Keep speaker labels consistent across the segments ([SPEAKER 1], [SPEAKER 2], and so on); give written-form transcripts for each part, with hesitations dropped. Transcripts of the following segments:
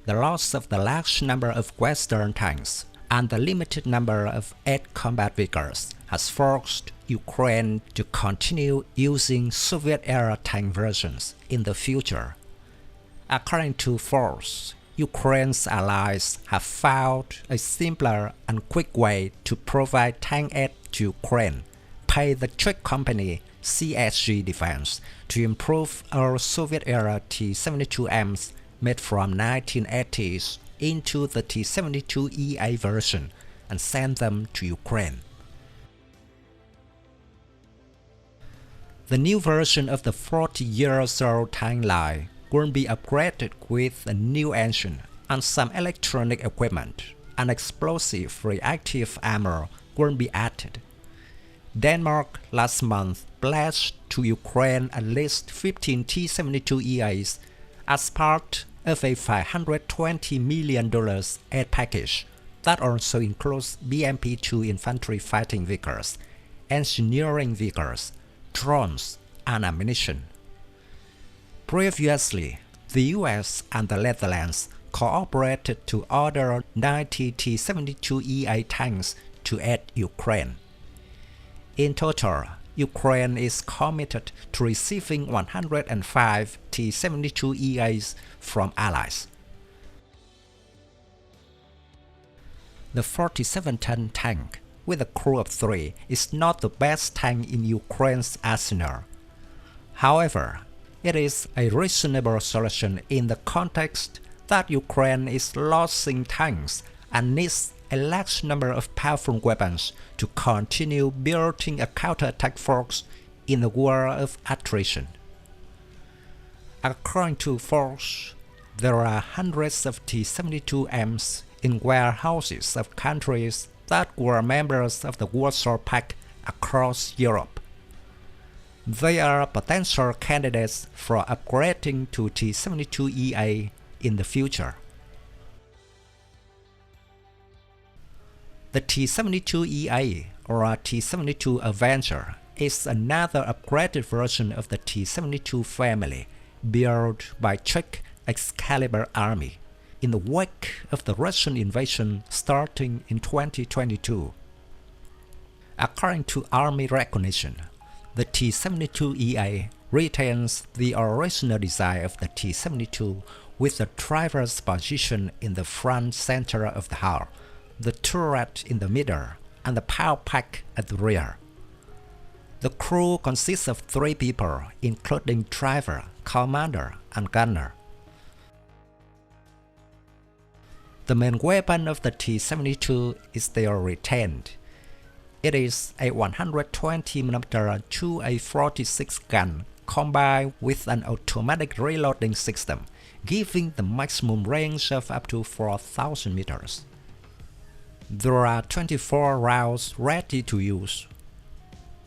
[SPEAKER 1] the loss of the large number of Western tanks and the limited number of air combat vehicles has forced Ukraine to continue using Soviet-era tank versions in the future. According to Forbes, Ukraine's allies have found a simpler and quick way to provide tank aid to Ukraine, pay the Czech company CSG Defense to improve our Soviet-era T-72Ms made from 1980s into the T-72EA version and send them to Ukraine. The new version of the 40-year-old tank line will be upgraded with a new engine and some electronic equipment, and explosive reactive armor will be added. Denmark last month pledged to Ukraine at least 15 T-72EAs as part of a $520 million aid package that also includes BMP-2 infantry fighting vehicles, engineering vehicles, drones, and ammunition. Previously, the US and the Netherlands cooperated to order 90 T-72EA tanks to aid Ukraine. In total, Ukraine is committed to receiving 105 T-72EAs from allies. The 47-ton tank, with a crew of 3, is not the best tank in Ukraine's arsenal. However, it is a reasonable solution in the context that Ukraine is losing tanks and needs a large number of powerful weapons to continue building a counterattack force in a war of attrition. According to Forbes, there are hundreds of T-72Ms in warehouses of countries that were members of the Warsaw Pact across Europe. They are potential candidates for upgrading to T-72EA in the future. The T-72EA, or T-72 Avenger, is another upgraded version of the T-72 family, built by Czech Excalibur Army in the wake of the Russian invasion starting in 2022. According to Army recognition, the T-72EA retains the original design of the T-72 with the driver's position in the front center of the hull, the turret in the middle, and the power pack at the rear. The crew consists of 3 people, including driver, commander, and gunner. The main weapon of the T-72 is still retained. It is a 120mm 2A46 gun combined with an automatic reloading system, giving the maximum range of up to 4,000 meters. There are 24 rounds ready to use.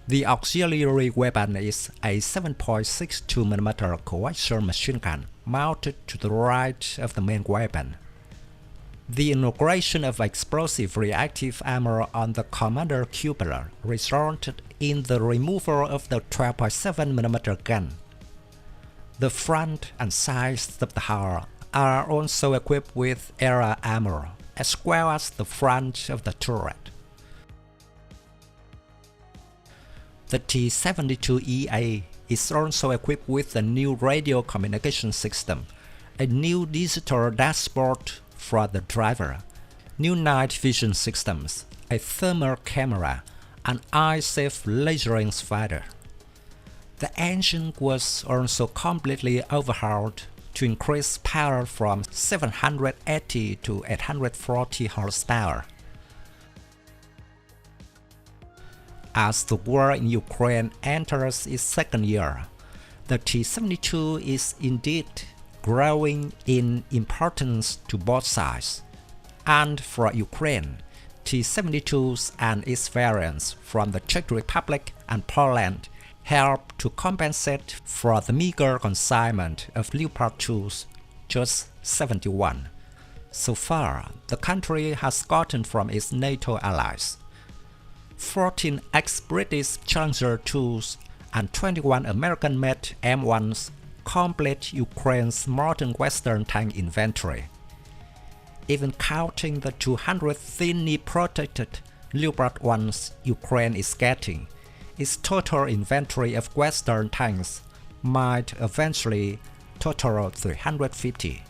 [SPEAKER 1] The auxiliary weapon is a 7.62mm coaxial machine gun mounted to the right of the main weapon. The integration of explosive reactive armor on the commander cupola resulted in the removal of the 12.7mm gun. The front and sides of the hull are also equipped with air armor, as well as the front of the turret. The T-72EA is also equipped with a new radio communication system, a new digital dashboard for the driver, new night vision systems, a thermal camera, and eye-safe lasering spider. The engine was also completely overhauled to increase power from 780 to 840 horsepower. As the war in Ukraine enters its second year, the T-72 is indeed growing in importance to both sides. And for Ukraine, T-72s and its variants from the Czech Republic and Poland help to compensate for the meager consignment of Leopard 2s, just 71. So far, the country has gotten from its NATO allies 14 ex-British Challenger 2s and 21 American-made M1s complete Ukraine's modern Western tank inventory. Even counting the 200 thinly protected Leopard 1s Ukraine is getting, its total inventory of Western tanks might eventually total 350.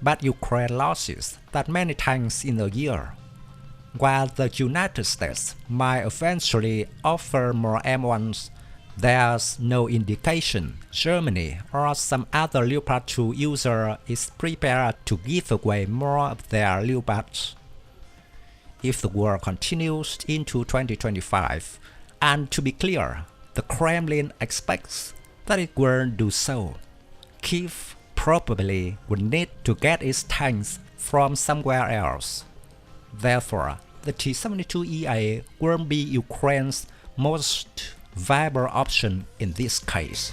[SPEAKER 1] But Ukraine loses that many tanks in a year, while the United States might eventually offer more M1s. There's no indication Germany or some other Leopard 2 user is prepared to give away more of their Leopards. If the war continues into 2025, and to be clear, the Kremlin expects that it will do so, Kyiv probably would need to get its tanks from somewhere else. Therefore, the T-72EA will be Ukraine's most viable option in this case.